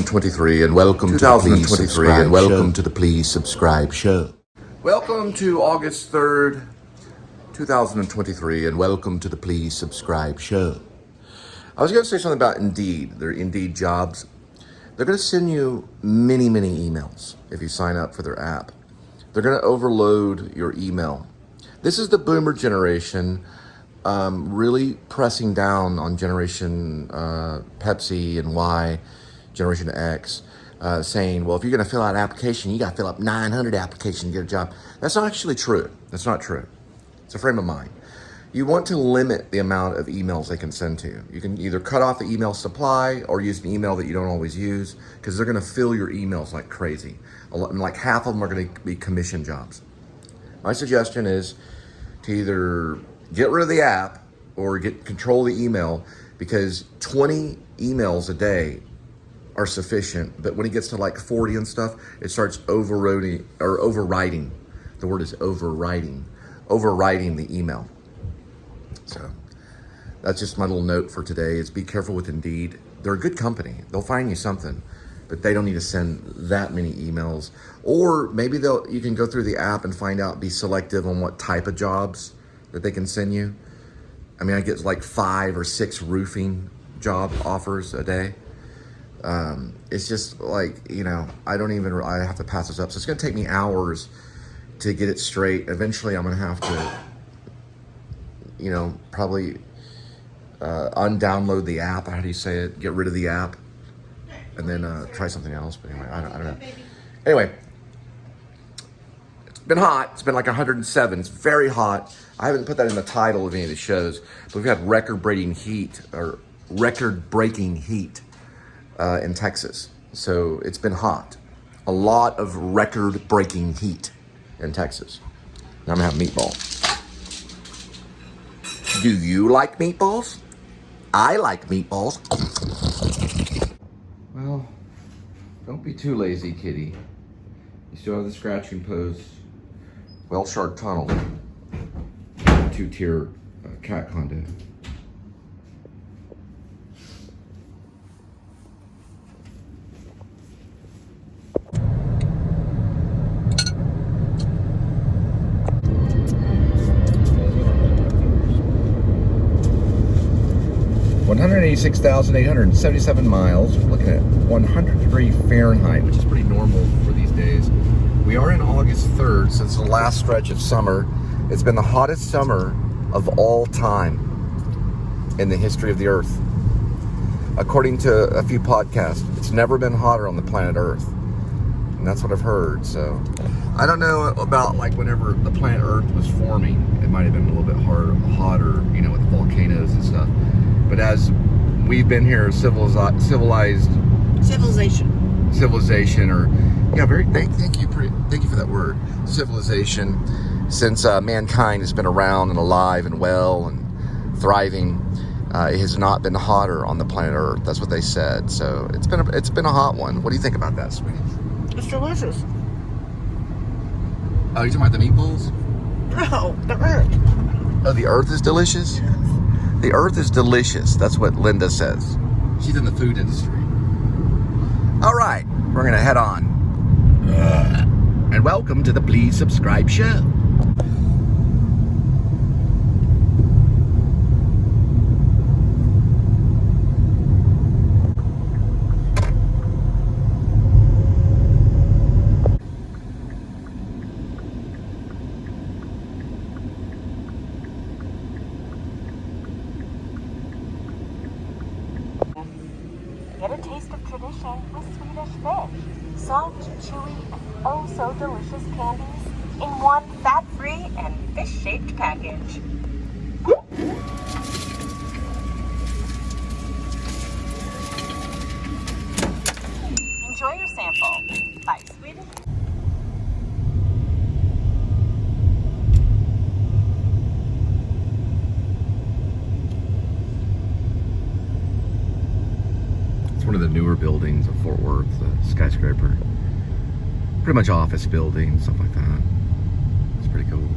2023 and welcome to the Please Subscribe Show. Welcome to August 3rd, 2023 and welcome to the Please Subscribe Show. I was going to say something about Indeed, their Indeed jobs. They're going to send you many emails if you sign up for their app. They're going to overload your email. This is the boomer generation really pressing down on Generation Pepsi and Y, Generation X, saying, well, if you're going to fill out an application, you got to fill up 900 applications to get a job. That's not actually true. That's not true. It's a frame of mind. You want to limit the amount of emails they can send to you. You can either cut off the email supply or use an email that you don't always use because they're going to fill your emails like crazy. And like half of them are going to be commission jobs. My suggestion is to either get rid of the app or get control of the email because 20 emails a day are sufficient. But when it gets to like 40 and stuff, it starts overriding. The word is overriding the email. So that's just my little note for today is be careful with Indeed. They're a good company. They'll find you something, but they don't need to send that many emails. Or maybe you can go through the app and find out, be selective on what type of jobs that they can send you. I mean, I get like 5 or 6 roofing job offers a day. It's just like, I have to pass this up. So it's going to take me hours to get it straight. Eventually I'm going to have to, probably undownload the app. How do you say it? Get rid of the app and then try something else. But anyway, I don't know. Anyway, it's been hot. It's been like 107. It's very hot. I haven't put that in the title of any of the shows, but we've had record-breaking heat in Texas. So it's been hot. A lot of record-breaking heat in Texas. Now I'm gonna have meatball. Do you like meatballs? I like meatballs. Well, don't be too lazy, kitty. You still have the scratching post. Well Shark Tunnel. 2-tier cat condo. $186,877 miles. We're looking at 100 degree Fahrenheit, which is pretty normal for these days. We are in August 3rd, so it's the last stretch of summer. It's been the hottest summer of all time in the history of the Earth. According to a few podcasts, it's never been hotter on the planet Earth. And that's what I've heard. So I don't know about like whenever the planet Earth was forming, it might have been a little bit hotter, with the volcanoes and stuff. But as we've been here, civilization, or thank you for that word, civilization. Since mankind has been around and alive and well and thriving, it has not been hotter on the planet Earth. That's what they said. So it's been a hot one. What do you think about that, sweetie? It's delicious. Oh, you talking about the meatballs? No, the earth. Oh, the earth is delicious? The earth is delicious. That's what Linda says. She's in the food industry. All right, we're going to head on. And welcome to the Please Subscribe Show. Get a taste of tradition with Swedish fish. Soft, chewy, and oh so delicious candies in one fat-free and fish-shaped package. Enjoy your sample. Bye, Swedish. One of the newer buildings of Fort Worth, the skyscraper. Pretty much office buildings, stuff like that. It's pretty cool.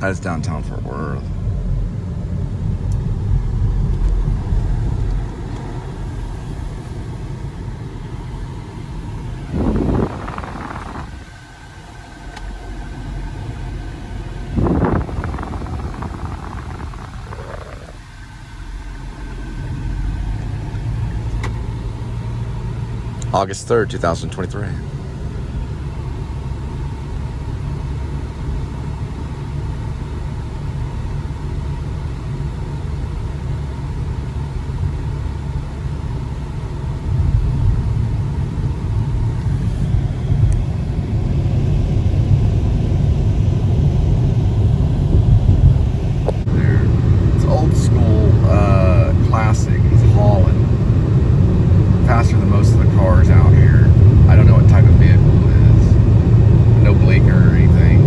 That's downtown Fort Worth. August 3rd, 2023. It's old school, classic. He's hauling faster than most of the cars out here. I don't know what type of vehicle it is. No blinker or anything.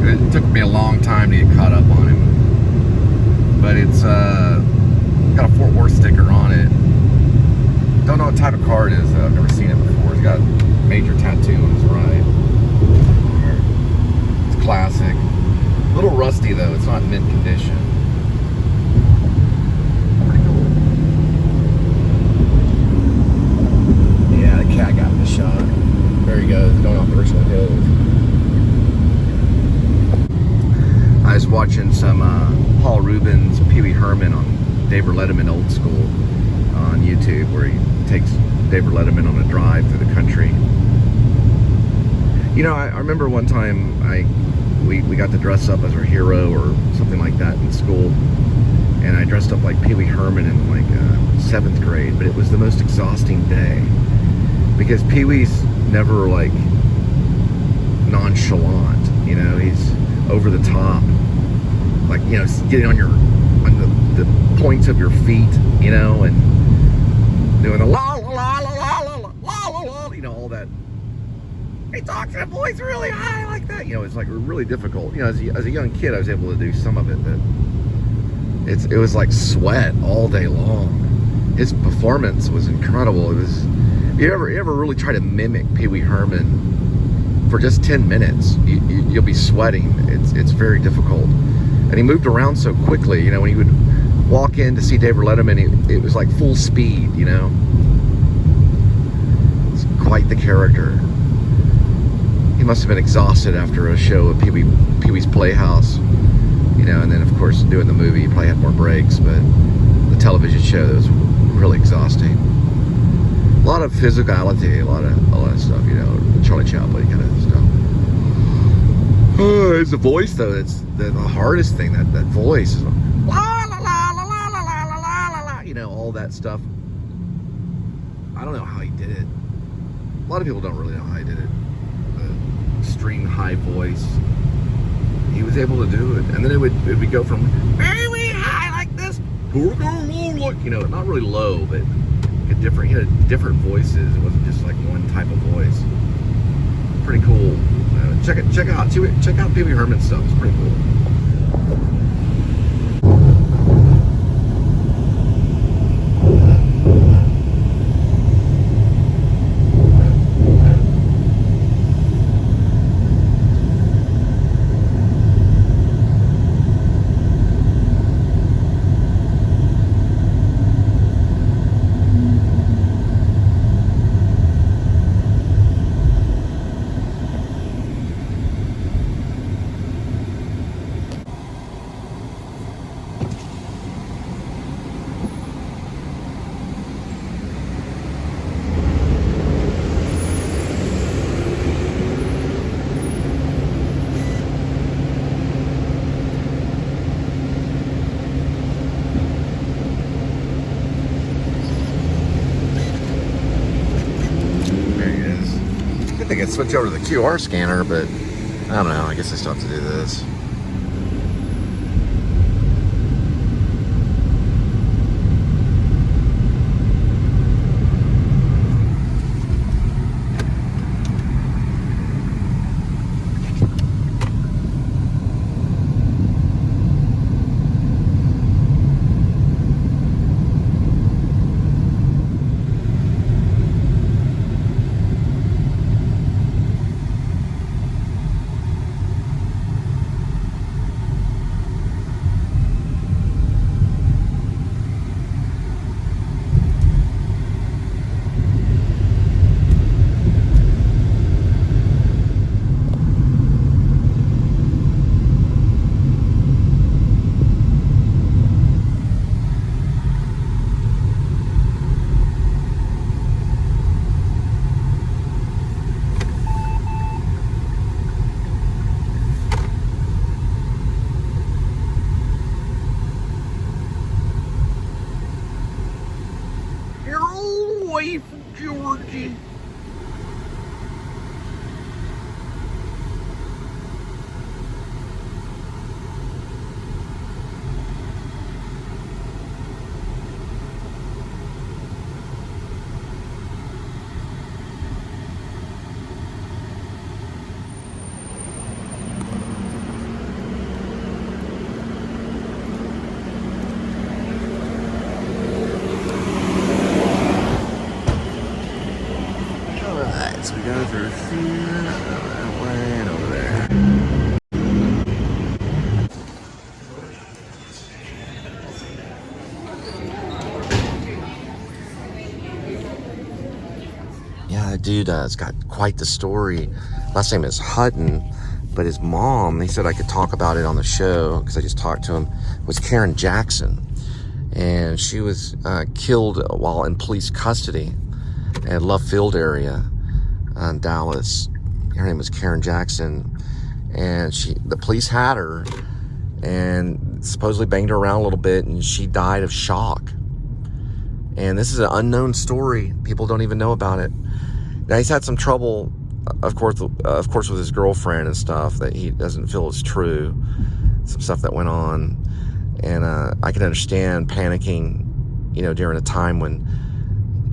It took me a long time to get caught up on him. But it's got a Fort Worth sticker on it. Don't know what type of car it is though. I've never seen it before. It's got a major tattoo on his right. It's classic. A little rusty though, it's not in mint condition. Pretty cool. Yeah, the cat got in the shot. There he goes, going off the Richland Hills. I was watching some Paul Rubens, Pee Wee Herman on David Letterman Old School on YouTube, where he takes David Letterman on a drive through the country. You know, I remember one time we got to dress up as our hero or something like that in school, and I dressed up like Pee Wee Herman in like 7th grade, but it was the most exhausting day because Pee Wee's never like nonchalant, you know, he's over the top, like, you know, getting on the points of your feet, you know, and doing the la la la la la la la la la, you know, all that. He talks in a voice really high like that. You know, it's like really difficult. You know, as a young kid, I was able to do some of it, but it was like sweat all day long. His performance was incredible. It was. You ever really try to mimic Pee Wee Herman for just 10 minutes? You'll be sweating. It's very difficult. And he moved around so quickly. You know, when he would walk in to see David Letterman, it was like full speed. You know, it's quite the character. He must have been exhausted after a show at Pee Wee's Playhouse, you know, and then of course doing the movie, he probably had more breaks, but the television show, that was really exhausting. A lot of physicality, a lot of stuff, you know, Charlie Chaplin kind of stuff. Oh, it's the voice though, it's the hardest thing, that voice is like, la la la la la la la la la la, you know, all that stuff. I don't know how he did it. A lot of people don't really know how he did it. Extreme high voice, he was able to do it, and then it would go from very high like this, you know, not really low, but he had different voices. It wasn't just like one type of voice. Pretty cool. Check out Pee Wee Herman stuff. It's pretty cool. I could switch over to the QR scanner, but I don't know. I guess I still have to do this. Right over there. Yeah, that dude has got quite the story. Last name is Hutton, but his mom, he said I could talk about it on the show because I just talked to him, was Karen Jackson. And she was killed while in police custody at Love Field area in Dallas. Her name was Karen Jackson. And the police had her and supposedly banged her around a little bit, and she died of shock. And this is an unknown story. People don't even know about it. Now, he's had some trouble, of course, with his girlfriend and stuff that he doesn't feel is true. Some stuff that went on. And I can understand panicking, during a time when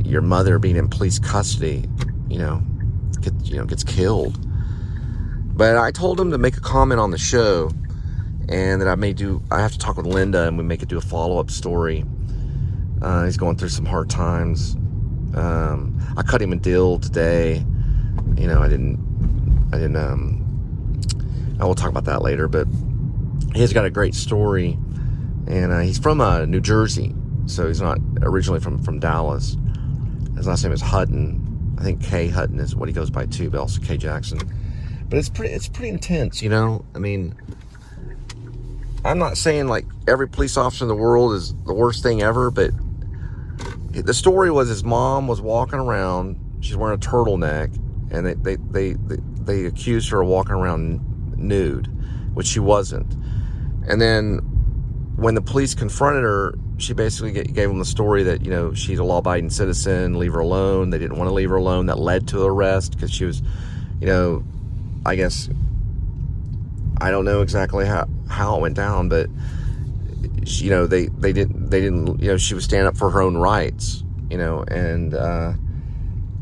your mother being in police custody, gets killed. But I told him to make a comment on the show, and that I have to talk with Linda, and we make it do a follow-up story. He's going through some hard times. I cut him a deal today. I will talk about that later, but he's got a great story. And he's from New Jersey, so he's not originally from Dallas. His last name is Hutton. I think K Hutton is what he goes by too, but also K Jackson. But it's pretty intense, I mean, I'm not saying like every police officer in the world is the worst thing ever, but the story was his mom was walking around. She's wearing a turtleneck, and they accused her of walking around nude, which she wasn't. And then when the police confronted her, she basically gave them the story that, she's a law-abiding citizen, leave her alone. They didn't want to leave her alone. That led to the arrest because she was, I guess, I don't know exactly how it went down, but, they didn't, she was standing up for her own rights, and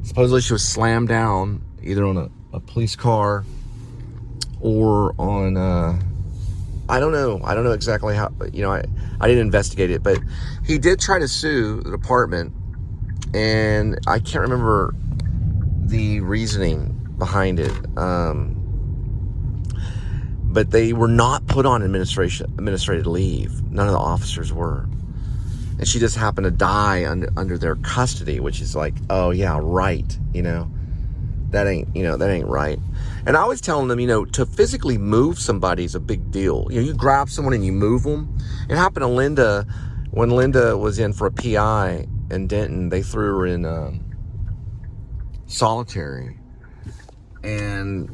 supposedly she was slammed down either on a police car or on, I don't know exactly how, I didn't investigate it, but he did try to sue the department, and I can't remember the reasoning behind it. But they were not put on administrative leave. None of the officers were. And she just happened to die under their custody, which is like, oh yeah, right. That ain't right. And I was telling them, to physically move somebody is a big deal. You grab someone and you move them. It happened to Linda when Linda was in for a PI in Denton. They threw her in solitary, and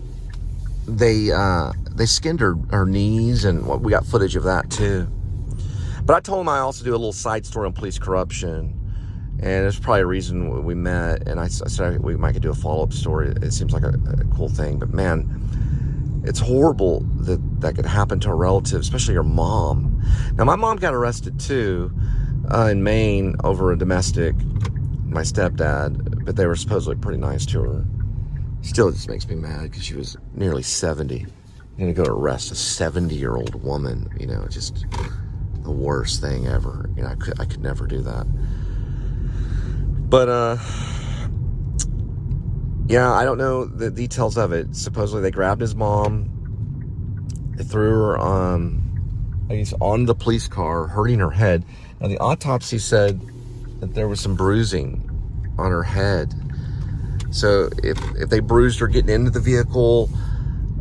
they skinned her knees, and we got footage of that too. But I told them I also do a little side story on police corruption. And there's probably a reason we met, and I said we might could do a follow-up story. It seems like a cool thing, but man, it's horrible that could happen to a relative, especially your mom. Now, my mom got arrested too in Maine over a domestic, my stepdad, but they were supposedly pretty nice to her. Still, it just makes me mad because she was nearly 70. You're gonna go arrest a 70-year-old woman, just the worst thing ever. I could never do that. But, yeah, I don't know the details of it. Supposedly they grabbed his mom, they threw her on the police car, hurting her head. Now, the autopsy said that there was some bruising on her head. So if they bruised her getting into the vehicle,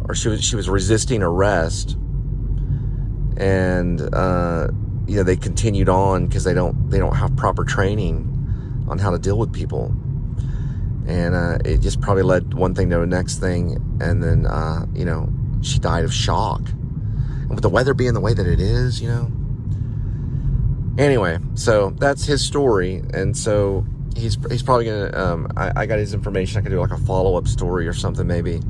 or she was resisting arrest, and, they continued on because they don't have proper training on how to deal with people, and it just probably led one thing to the next thing, and then she died of shock, and with the weather being the way that it is, anyway, so that's his story. And so he's probably gonna I got his information. I could do like a follow-up story or something maybe.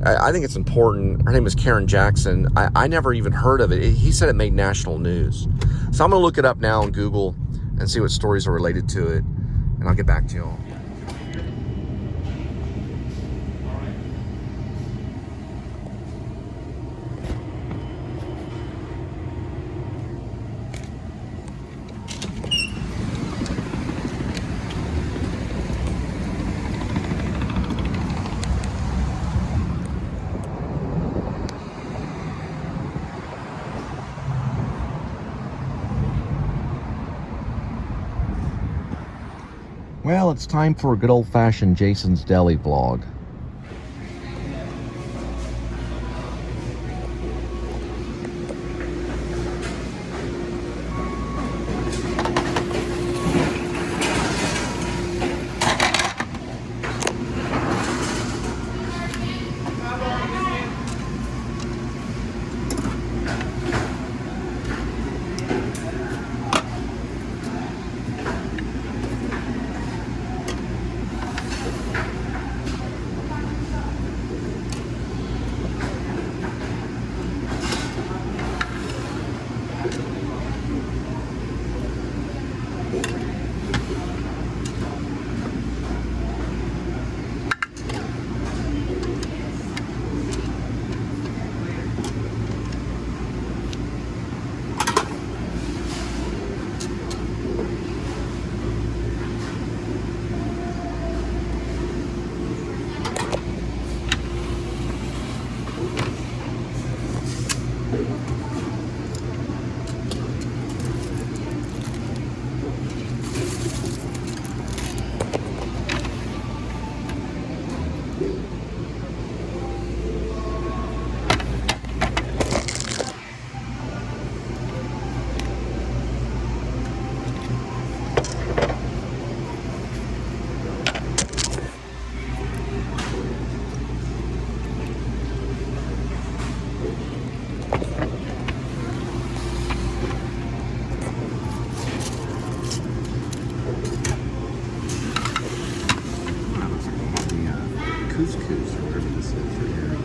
I think it's important. Her name is Karen Jackson. I never even heard of it. He said it made national news, so I'm gonna look it up now on Google and see what stories are related to it, and I'll get back to you all. Well, it's time for a good old-fashioned Jason's Deli vlog. Couscous or whatever this is right here.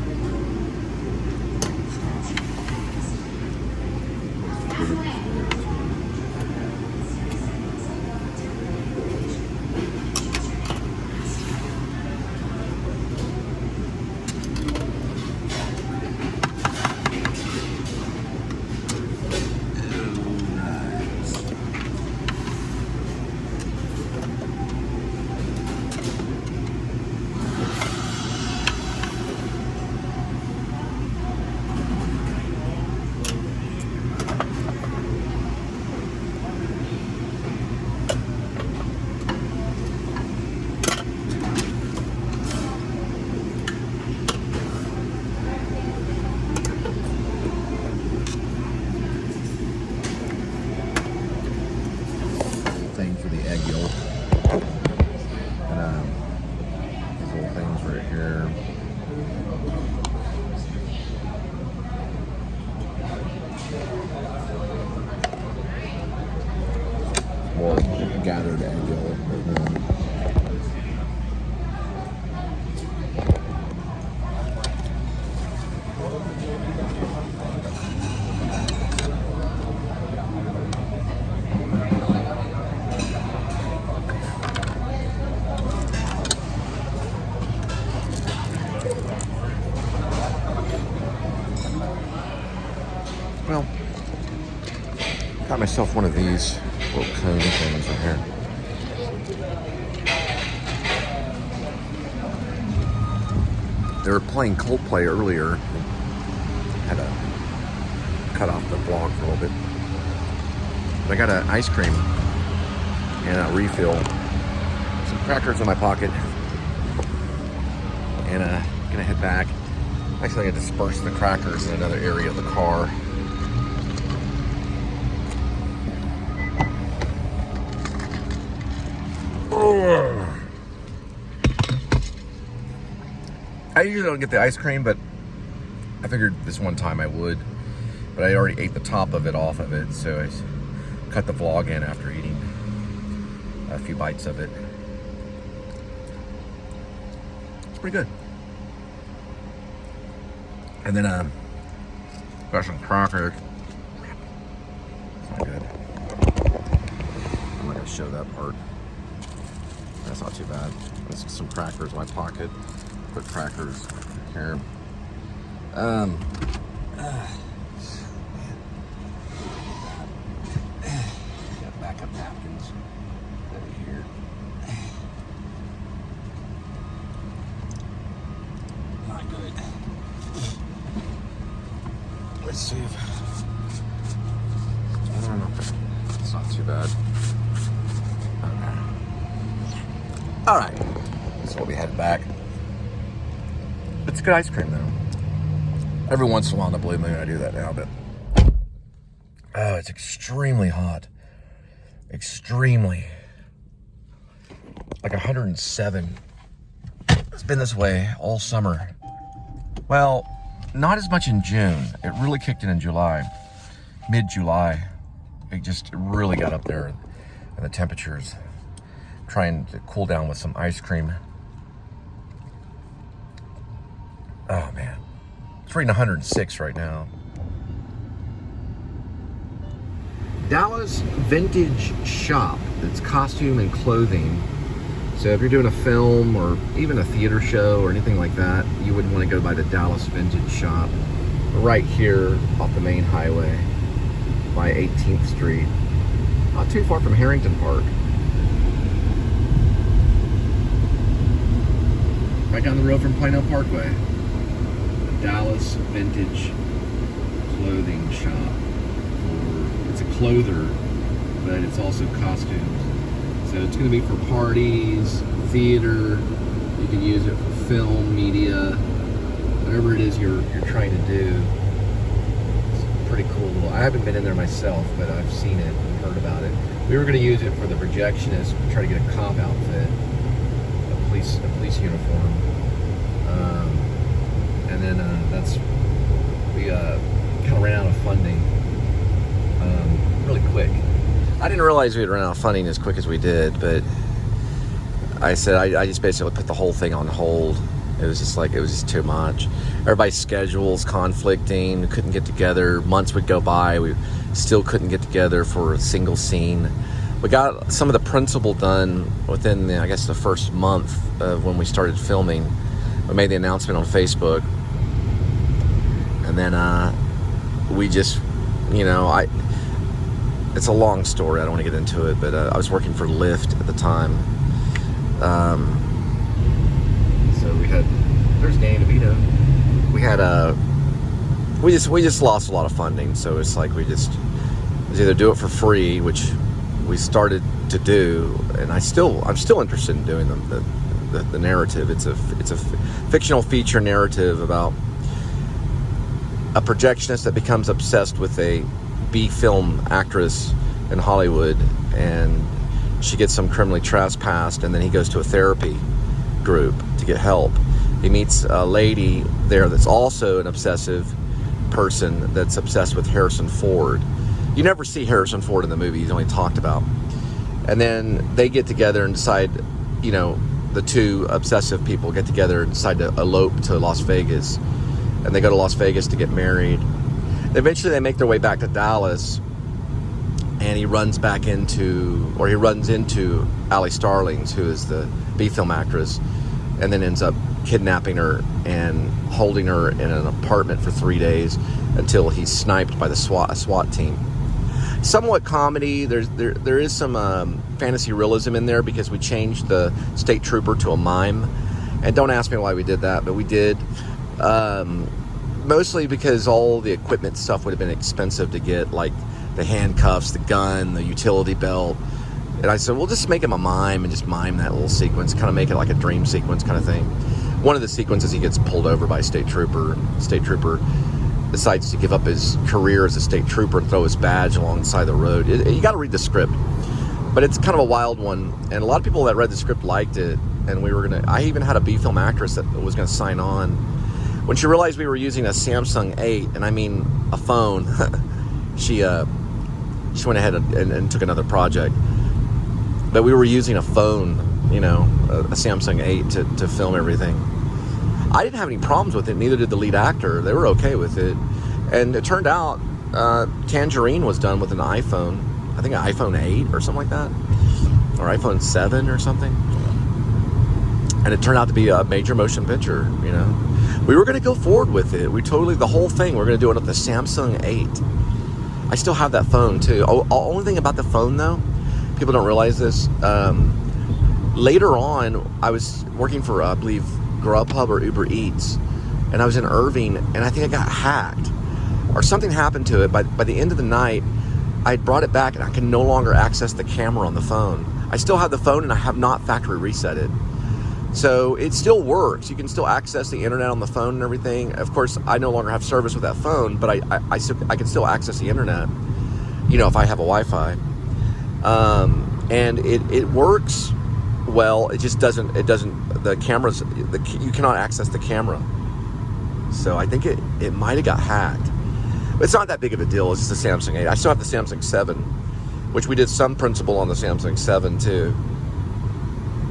Thing for the egg yolk. And these little things right here. Well, gathered egg yolk. Well, got myself one of these little cone things right here. They were playing Coldplay earlier. Had to cut off the vlog for a little bit. But I got an ice cream and a refill, some crackers in my pocket, and gonna head back. Actually, I dispersed the crackers in another area of the car. I usually don't get the ice cream, but I figured this one time I would. But I already ate the top of it off of it, so I cut the vlog in after eating a few bites of it. It's pretty good. And then got some crackers. It's not good. I'm not gonna show that part. That's not too bad. There's some crackers in my pocket. Put crackers here. Got backup napkins over here. Not good. Let's see if I don't know. It's not too bad. All right, so we'll be headed back. It's good ice cream though. Every once in a while in the blue moon I do that now, but oh, it's extremely hot. Extremely. Like 107. It's been this way all summer. Well, not as much in June. It really kicked in July, mid-July. It really got up there, and the temperatures. Trying to cool down with some ice cream. Oh man, it's reading 106 right now. Dallas Vintage Shop. It's costume and clothing. So if you're doing a film or even a theater show or anything like that, you would want to go by the Dallas Vintage Shop. Right here off the main highway by 18th Street. Not too far from Harrington Park. Right down the road from Plano Parkway. The Dallas Vintage Clothing Shop. It's a clother, but it's also costumes. So it's going to be for parties, theater. You can use it for film, media, whatever it is you're trying to do. It's pretty cool. I haven't been in there myself, but I've seen it and heard about it. We were going to use it for the projectionist, try to get a cop outfit, a police uniform, and then we kind of ran out of funding really quick. I didn't realize we'd run out of funding as quick as we did, but I said I just basically put the whole thing on hold. It was just too much. Everybody's schedules conflicting, we couldn't get together. Months would go by, we still couldn't get together for a single scene. We got some of the principal done within, I guess, the first month of when we started filming. We made the announcement on Facebook, and then we just, it's a long story. I don't want to get into it, but I was working for Lyft at the time. So there's Dan DeVito. We just lost a lot of funding. So it's like it was either do it for free, which we started to do, and I'm still interested in doing the narrative. It's a fictional feature narrative about a projectionist that becomes obsessed with a B-film actress in Hollywood, and she gets some criminally trespassed, and then he goes to a therapy group to get help. He meets a lady there that's also an obsessive person that's obsessed with Harrison Ford. You never see Harrison Ford in the movie, he's only talked about. And then they get together and decide, the two obsessive people get together and decide to elope to Las Vegas. And they go to Las Vegas to get married. Eventually they make their way back to Dallas, and he runs into Allie Starlings, who is the B-film actress, and then ends up kidnapping her and holding her in an apartment for 3 days until he's sniped by the SWAT team. Somewhat comedy. There is some fantasy realism in there because we changed the state trooper to a mime, and don't ask me why we did that, but we did. Mostly because all the equipment stuff would have been expensive to get, like the handcuffs, the gun, the utility belt. And I said, we'll just make him a mime and just mime that little sequence, kind of make it like a dream sequence kind of thing. One of the sequences, he gets pulled over by a state trooper. State trooper decides to give up his career as a state trooper and throw his badge alongside the road. You got to read the script, but it's kind of a wild one. And a lot of people that read the script liked it. And I even had a B-film actress that was going to sign on. When she realized we were using a Samsung 8, and I mean a phone, she went ahead and took another project. But we were using a phone, a Samsung 8 to film everything. I didn't have any problems with it, neither did the lead actor. They were okay with it. And it turned out Tangerine was done with an iPhone, I think an iPhone 8 or something like that, or iPhone 7 or something. And it turned out to be a major motion picture, We were going to go forward with it. The whole thing, we're going to do it with the Samsung 8. I still have that phone too. Only thing about the phone though, people don't realize this. Later on, I was working for, I believe, Grubhub or Uber Eats, and I was in Irving, and I think I got hacked or something happened to it. By the end of the night, I brought it back, and I could no longer access the camera on the phone. I still have the phone and I have not factory reset it. So it still works. You can still access the internet on the phone and everything. Of course, I no longer have service with that phone, but I can still access the internet, you know, if I have a Wi-Fi. And it works well. It just doesn't, the cameras, you cannot access the camera. So I think it might have got hacked. But it's not that big of a deal. It's just a Samsung 8. I still have the Samsung 7, which we did some principal on the Samsung 7 too.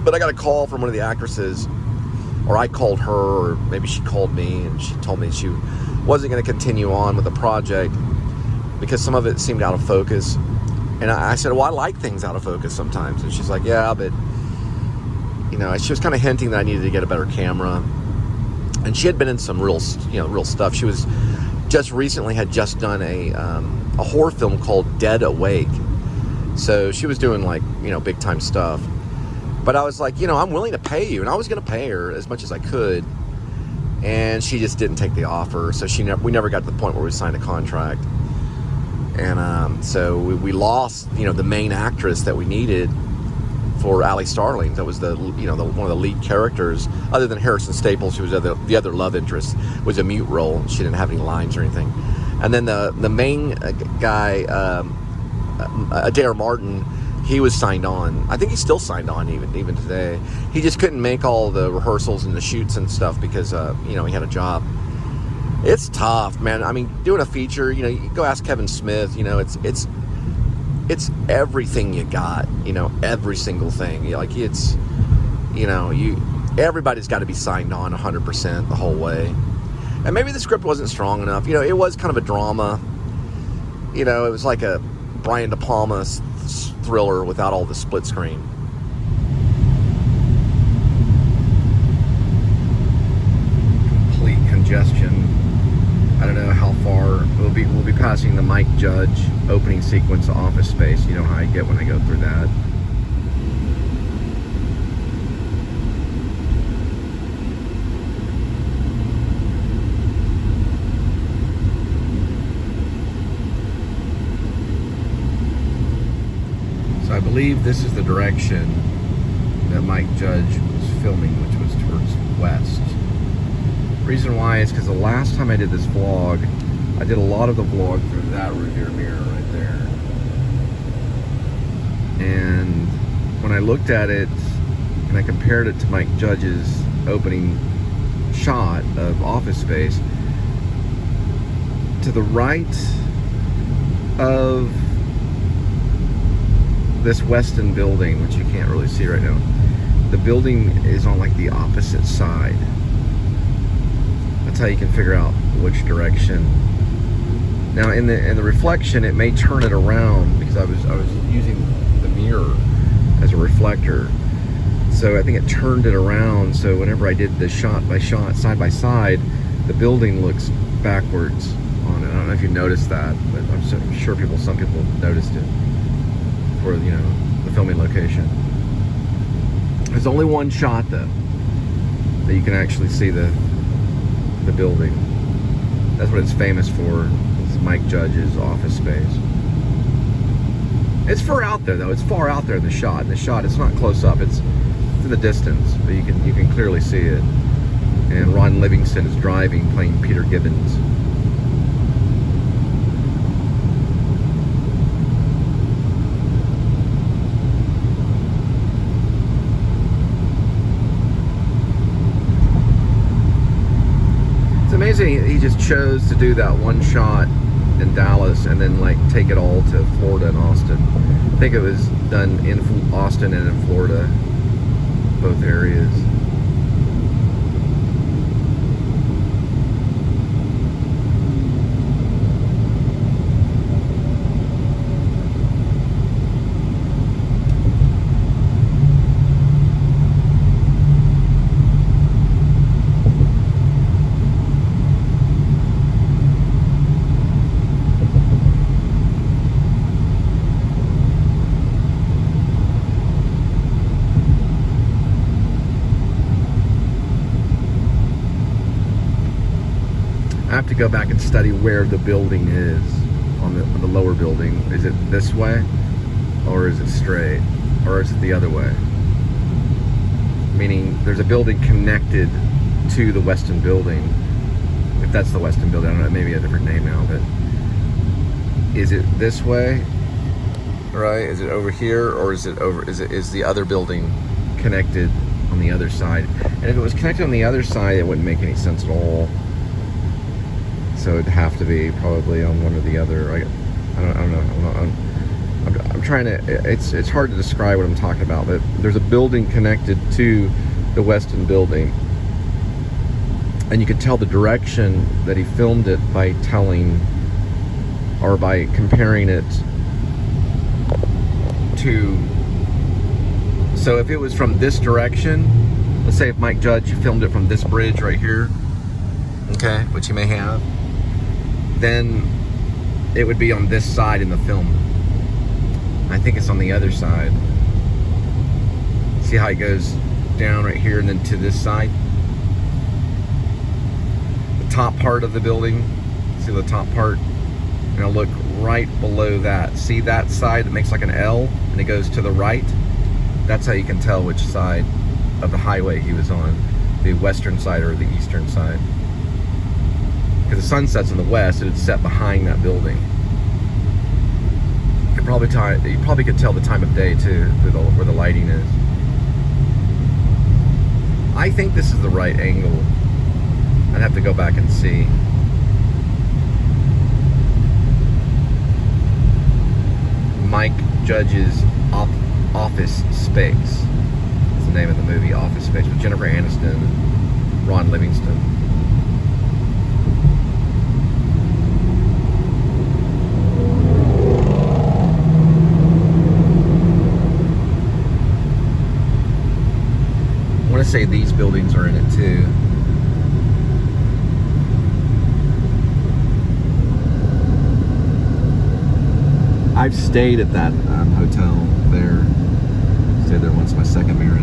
But I got a call from one of the actresses, or I called her, or maybe she called me, and she told me she wasn't going to continue on with the project because some of it seemed out of focus. And I said, well, I like things out of focus sometimes. And she's like, yeah, but, you know, she was kind of hinting that I needed to get a better camera. And she had been in some real stuff. She was just recently had just done a horror film called Dead Awake. So she was doing, like, you know, big time stuff. But I was like, you know, I'm willing to pay you. And I was going to pay her as much as I could. And she just didn't take the offer. So we never got to the point where we signed a contract. And so we lost, you know, the main actress that we needed for Ali Starling. That was one of the lead characters. Other than Harrison Staples, who was the other love interest, was a mute role. She didn't have any lines or anything. And then the main guy, Adair Martin, he was signed on. I think he's still signed on even today. He just couldn't make all the rehearsals and the shoots and stuff because you know, he had a job. It's tough, man. I mean, doing a feature, you know, you go ask Kevin Smith, you know, it's everything you got, you know, every single thing. Like, it's, you know, everybody's got to be signed on 100% the whole way. And maybe the script wasn't strong enough. You know, it was kind of a drama. You know, it was like a Brian De Palma thriller without all the split screen. Complete congestion. I don't know how far we'll be passing the Mike Judge opening sequence of Office Space. You know how I get when I go through that. So I believe this is the direction that Mike Judge was filming, which was towards west. Reason why is because the last time I did this vlog, I did a lot of the vlog through that rear mirror right there. And when I looked at it and I compared it to Mike Judge's opening shot of Office Space, to the right of this Weston building, which you can't really see right now, the building is on like the opposite side. That's how you can figure out which direction. Now in the reflection, it may turn it around because I was using the mirror as a reflector. So I think it turned it around. So whenever I did the shot by shot, side by side, the building looks backwards on it. I don't know if you noticed that, but I'm sure some people noticed it for, you know, the filming location. There's only one shot though that you can actually see the building. That's what it's famous for. It's Mike Judge's Office Space. It's far out there though. It's far out there in the shot. In the shot, it's not close up. It's in the distance, but you can clearly see it. And Ron Livingston is driving, playing Peter Gibbons. Amazing, he just chose to do that one shot in Dallas and then like take it all to Florida and Austin. I think it was done in Austin and in Florida, both areas. I have to go back and study where the building is on the lower building. Is it this way or is it straight? or is it the other way? Meaning there's a building connected to the Weston building. If that's the Weston building, I don't know, maybe a different name now, but is it this way? Right? Is it over here, or is the other building connected on the other side? And if it was connected on the other side, it wouldn't make any sense at all. So it'd have to be probably on one or the other. I don't know. I'm trying to. It's hard to describe what I'm talking about. But there's a building connected to the Weston building, and you could tell the direction that he filmed it by telling, or by comparing it to. So if it was from this direction, let's say if Mike Judge filmed it from this bridge right here, okay, which he may have, then it would be on this side in the film. I think it's on the other side. See how it goes down right here and then to this side? The top part of the building, see the top part? And I'll look right below that. See that side that makes like an L and it goes to the right? That's how you can tell which side of the highway he was on, the western side or the eastern side. Because the sun sets in the west, it would set behind that building. You probably could tell the time of day too, where the lighting is. I think this is the right angle. I'd have to go back and see. Mike Judge's Office Space. That's the name of the movie, Office Space, with Jennifer Aniston and Ron Livingston. I want to say these buildings are in it too. I've stayed at that hotel there. Stayed there once, my second marriage.